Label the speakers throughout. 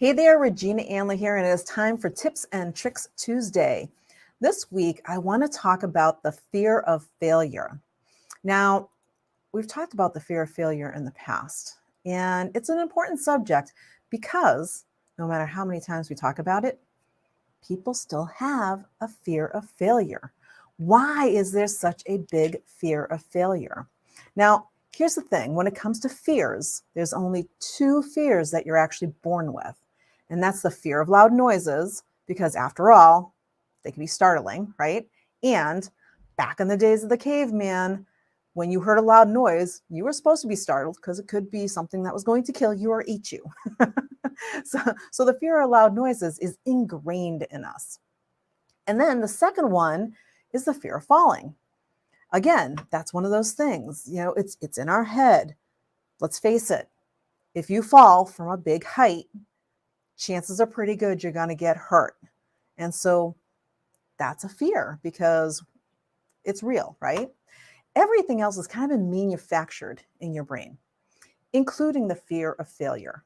Speaker 1: Hey there, Regina Anley here, and it is time for Tips and Tricks Tuesday. This week, I want to talk about the fear of failure. Now, we've talked about the fear of failure in the past, and it's an important subject because no matter how many times we talk about it, people still have a fear of failure. Why is there such a big fear of failure? Now, here's the thing when it comes to fears, there's only two fears that you're actually born with. And that's the fear of loud noises, because after all, they can be startling, right? And back in the days of the caveman, when you heard a loud noise, you were supposed to be startled because it could be something that was going to kill you or eat you. so the fear of loud noises is ingrained in us. And then the second one is the fear of falling. Again, that's one of those things, it's in our head. Let's face it. If you fall from a big height, chances are pretty good you're going to get hurt. And so that's a fear because it's real, right? Everything else is kind of been manufactured in your brain, including the fear of failure.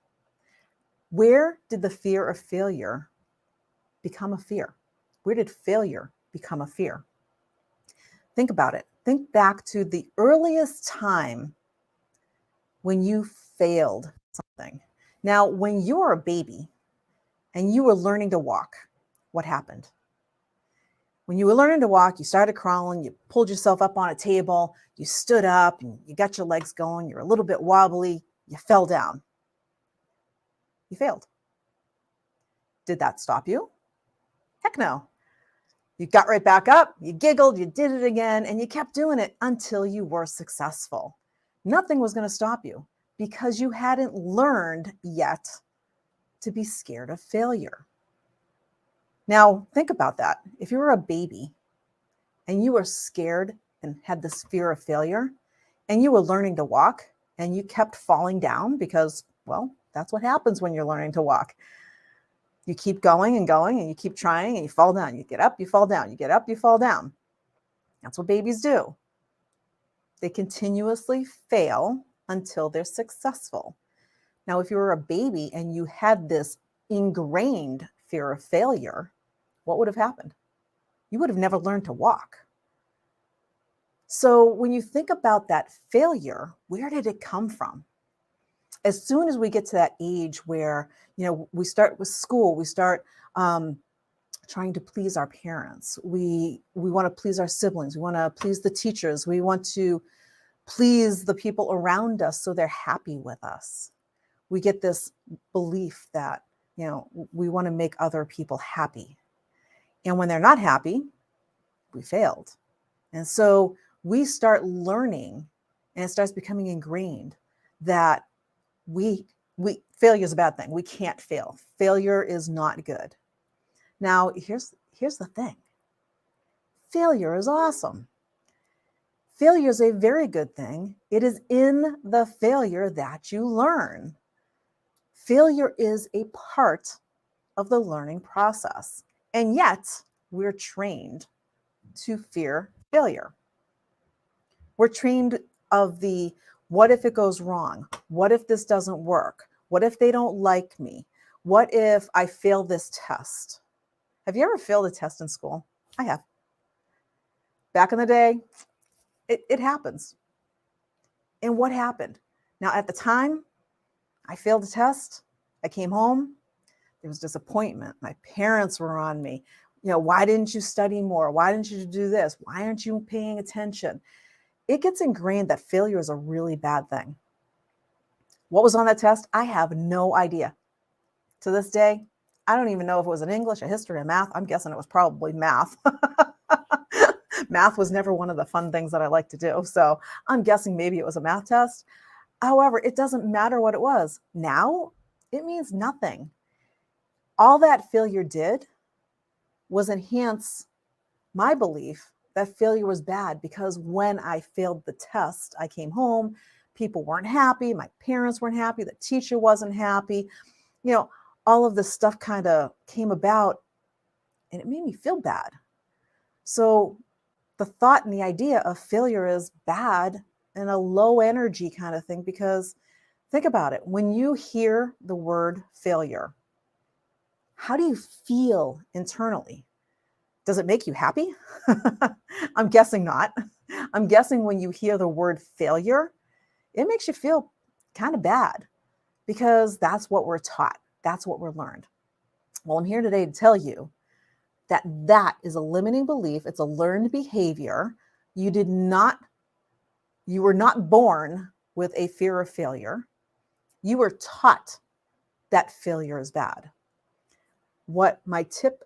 Speaker 1: Where did the fear of failure become a fear? Where did failure become a fear? Think about it. Think back to the earliest time when you failed something. Now, when you were a baby and you were learning to walk, what happened? When you were learning to walk, you started crawling, you pulled yourself up on a table, you stood up, and you got your legs going, you're a little bit wobbly, you fell down. You failed. Did that stop you? Heck no. You got right back up, you giggled, you did it again, and you kept doing it until you were successful. Nothing was going to stop you because you hadn't learned yet to be scared of failure. Now, think about that. If you were a baby and you were scared and had this fear of failure, and you were learning to walk and you kept falling down because, well, that's what happens when you're learning to walk. You keep going and going and you keep trying and you fall down. You get up, you fall down. You get up, you fall down. That's what babies do. They continuously fail until they're successful. Now, if you were a baby and you had this ingrained fear of failure, what would have happened? You would have never learned to walk. So when you think about that failure, where did it come from? As soon as we get to that age where, we start with school, we start trying to please our parents. We want to please our siblings. We want to please the teachers. We want to please the people around us so they're happy with us. We get this belief that, we want to make other people happy. And when they're not happy, we failed. And so we start learning, and it starts becoming ingrained that failure is a bad thing. We can't fail. Failure is not good. Now, here's the thing. Failure is awesome. Failure is a very good thing. It is in the failure that you learn. Failure is a part of the learning process. And yet, we're trained to fear failure. We're trained of the, what if it goes wrong? What if this doesn't work? What if they don't like me? What if I fail this test? Have you ever failed a test in school? I have. Back in the day, it happens. And what happened? Now, at the time, I failed a test. I came home. There was disappointment. My parents were on me. Why didn't you study more? Why didn't you do this? Why aren't you paying attention? It gets ingrained that failure is a really bad thing. What was on that test? I have no idea. To this day, I don't even know if it was in English, a history, or math. I'm guessing it was probably math. Math was never one of the fun things that I like to do. So I'm guessing maybe it was a math test. However, it doesn't matter what it was. Now, it means nothing. All that failure did was enhance my belief that failure was bad, because when I failed the test, I came home, people weren't happy, my parents weren't happy, the teacher wasn't happy. All of this stuff kind of came about and it made me feel bad. So the thought and the idea of failure is bad and a low energy kind of thing, because think about it. When you hear the word failure, How do you feel internally? Does it make you happy? I'm guessing not. I'm guessing when you hear the word failure, it makes you feel kind of bad because that's what we're taught. That's what we're learned. Well, I'm here today to tell you that that is a limiting belief. It's a learned behavior. You did not, you were not born with a fear of failure. You were taught that failure is bad. What my tip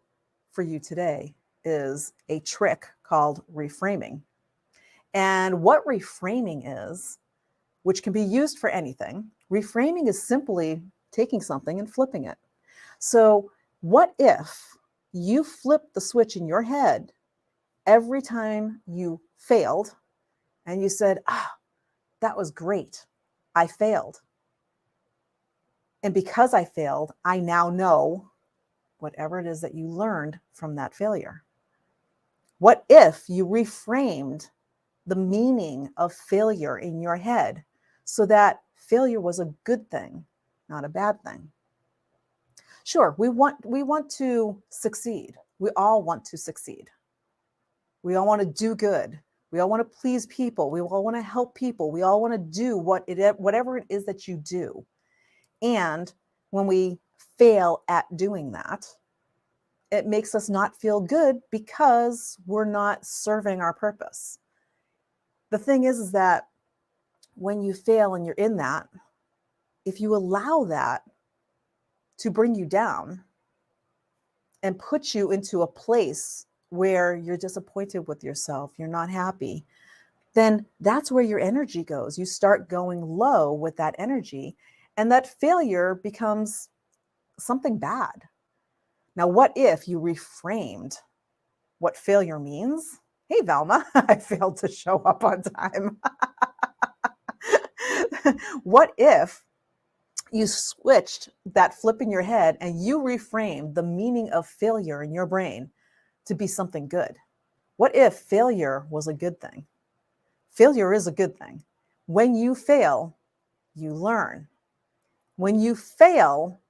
Speaker 1: for you today is a trick called reframing. And what reframing is, which can be used for anything, reframing is simply taking something and flipping it. So, what if you flip the switch in your head every time you failed and you said, that was great. I failed. And because I failed, I now know whatever it is that you learned from that failure. What if you reframed the meaning of failure in your head so that failure was a good thing, not a bad thing? Sure, we want to succeed. We all want to succeed. We all want to do good. We all want to please people. We all want to help people. We all want to do whatever it is that you do. And when we fail at doing that, it makes us not feel good because we're not serving our purpose. The thing is that when you fail and you're in that, if you allow that to bring you down and put you into a place where you're disappointed with yourself, you're not happy, then that's where your energy goes. You start going low with that energy, and that failure becomes something bad. Now, what if you reframed what failure means? Hey, Velma, I failed to show up on time. What if you switched that flip in your head and you reframed the meaning of failure in your brain to be something good? What if failure was a good thing? Failure is a good thing. When you fail, you learn. When you fail,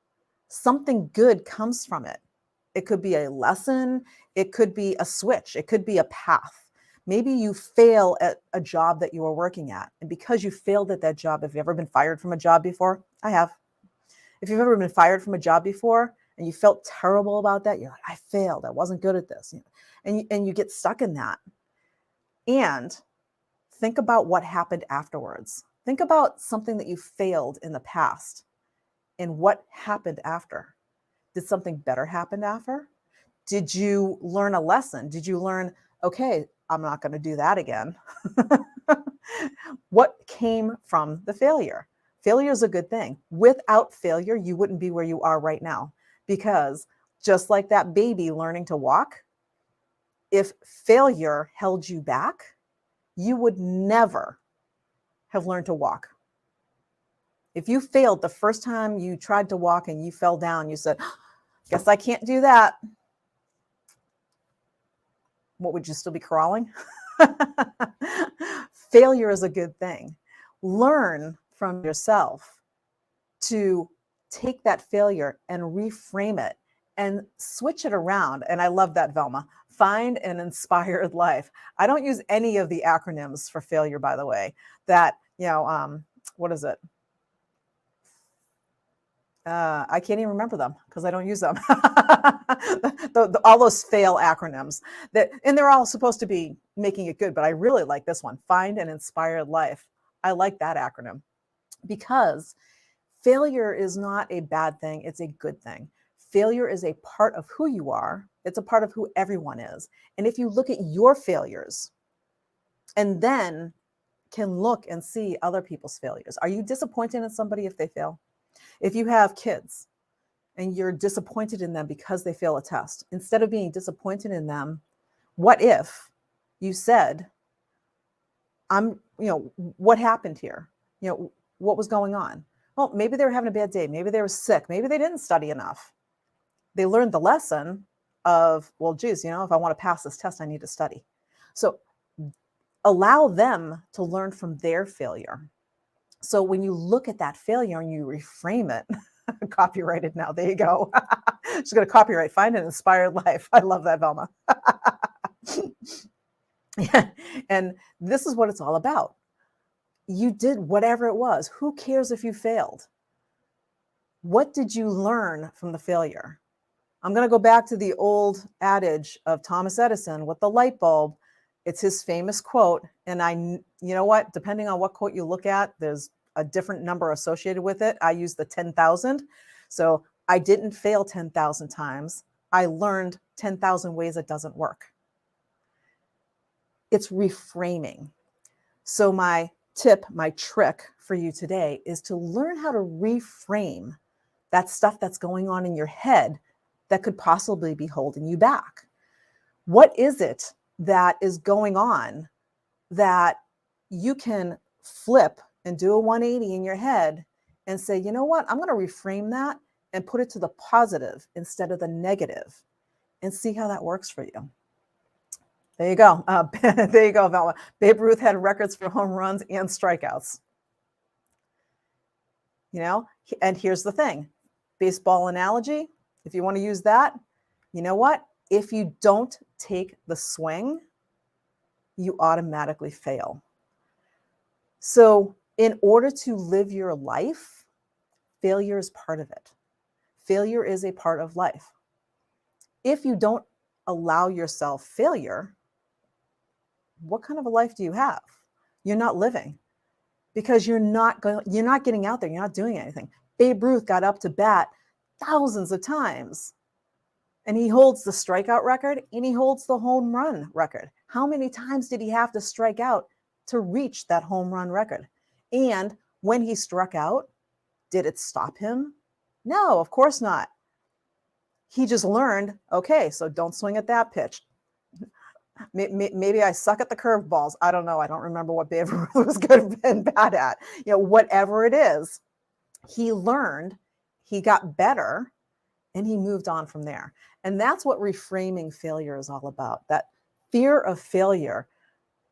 Speaker 1: something good comes from it. It could be a lesson. It could be a switch. It could be a path. Maybe you fail at a job that you were working at. And because you failed at that job, have you ever been fired from a job before? I have. If you've ever been fired from a job before and you felt terrible about that, you're like, I failed. I wasn't good at this. And you get stuck in that. And think about what happened afterwards. Think about something that you failed in the past and what happened after. Did something better happen after? Did you learn a lesson? Did you learn, okay, I'm not going to do that again? What came from the failure? Failure is a good thing. Without failure, you wouldn't be where you are right now. Because just like that baby learning to walk, if failure held you back, you would never have learned to walk. If you failed the first time you tried to walk and you fell down, you said, guess I can't do that. What, would you still be crawling? Failure is a good thing. Learn from yourself to take that failure and reframe it and switch it around. And I love that, Velma. Find an inspired life. I don't use any of the acronyms for failure, by the way. That, what is it? I can't even remember them because I don't use them. All those fail acronyms and they're all supposed to be making it good, but I really like this one. Find an inspired life. I like that acronym because failure is not a bad thing. It's a good thing. Failure is a part of who you are. It's a part of who everyone is. And if you look at your failures and then can look and see other people's failures, are you disappointed in somebody if they fail? If you have kids and you're disappointed in them because they fail a test, instead of being disappointed in them, what if you said, what happened here? What was going on? Well, maybe they were having a bad day. Maybe they were sick. Maybe they didn't study enough. They learned the lesson of, well, geez, if I want to pass this test, I need to study. So allow them to learn from their failure. So when you look at that failure and you reframe it, Copyrighted now. There you go. She's going to copyright Find an Inspired Life. I love that, Velma. Yeah. And this is what it's all about. You did whatever it was. Who cares if you failed? What did you learn from the failure? I'm going to go back to the old adage of Thomas Edison with the light bulb. It's his famous quote. And you know what? Depending on what quote you look at, there's a different number associated with it. I use the 10,000. So I didn't fail 10,000 times. I learned 10,000 ways it doesn't work. It's reframing. So my tip, my trick for you today is to learn how to reframe that stuff that's going on in your head that could possibly be holding you back. What is it that is going on that you can flip and do a 180 in your head and say, you know what, I'm going to reframe that and put it to the positive instead of the negative and see how that works for you. There you go. There you go, Velma. Babe Ruth had records for home runs and strikeouts. You know, and here's the thing. Baseball analogy, if you want to use that, you know what? If you don't take the swing, you automatically fail. So in order to live your life, failure is part of it. Failure is a part of life. If you don't allow yourself failure, what kind of a life do you have? You're not living because you're not getting out there. You're not doing anything. Babe Ruth got up to bat thousands of times and he holds the strikeout record and he holds the home run record. How many times did he have to strike out to reach that home run record? And when he struck out, did it stop him? No, of course not. He just learned, okay, so don't swing at that pitch. Maybe I suck at the curveballs. I don't know. I don't remember what Babe Ruth was good and bad at. You know, whatever it is, he learned, he got better, and he moved on from there. And that's what reframing failure is all about. That fear of failure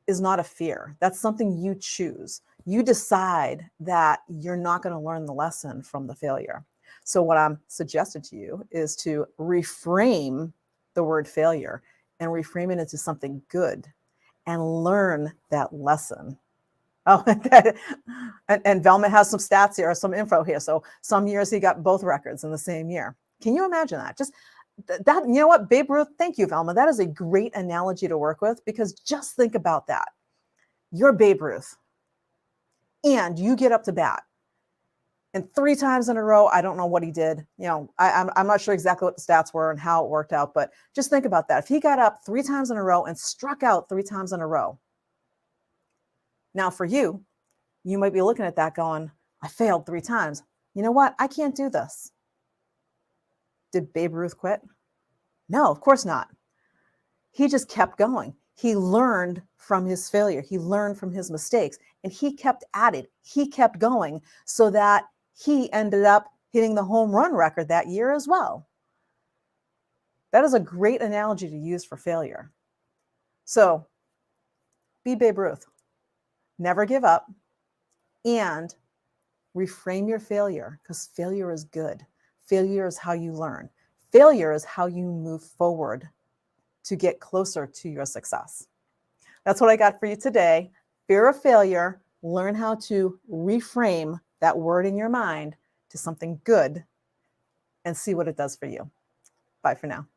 Speaker 1: is not a fear. That's something you choose. You decide that you're not going to learn the lesson from the failure. So what I'm suggesting to you is to reframe the word failure and reframe it into something good and learn that lesson. Oh, and Velma has some stats here, some info here. So some years he got both records in the same year. Can you imagine that? Just that, you know what, Babe Ruth, thank you, Velma. That is a great analogy to work with because just think about that. You're Babe Ruth and you get up to bat. And 3 times in a row, I don't know what he did. You know, I'm not sure exactly what the stats were and how it worked out, but just think about that. If he got up 3 times in a row and struck out 3 times in a row. Now for you, you might be looking at that going, I failed 3 times. You know what? I can't do this. Did Babe Ruth quit? No, of course not. He just kept going. He learned from his failure. He learned from his mistakes and he kept at it. He kept going so that he ended up hitting the home run record that year as well. That is a great analogy to use for failure. So be Babe Ruth. Never give up and reframe your failure because failure is good. Failure is how you learn. Failure is how you move forward to get closer to your success. That's what I got for you today. Fear of failure. Learn how to reframe that word in your mind to something good and see what it does for you. Bye for now.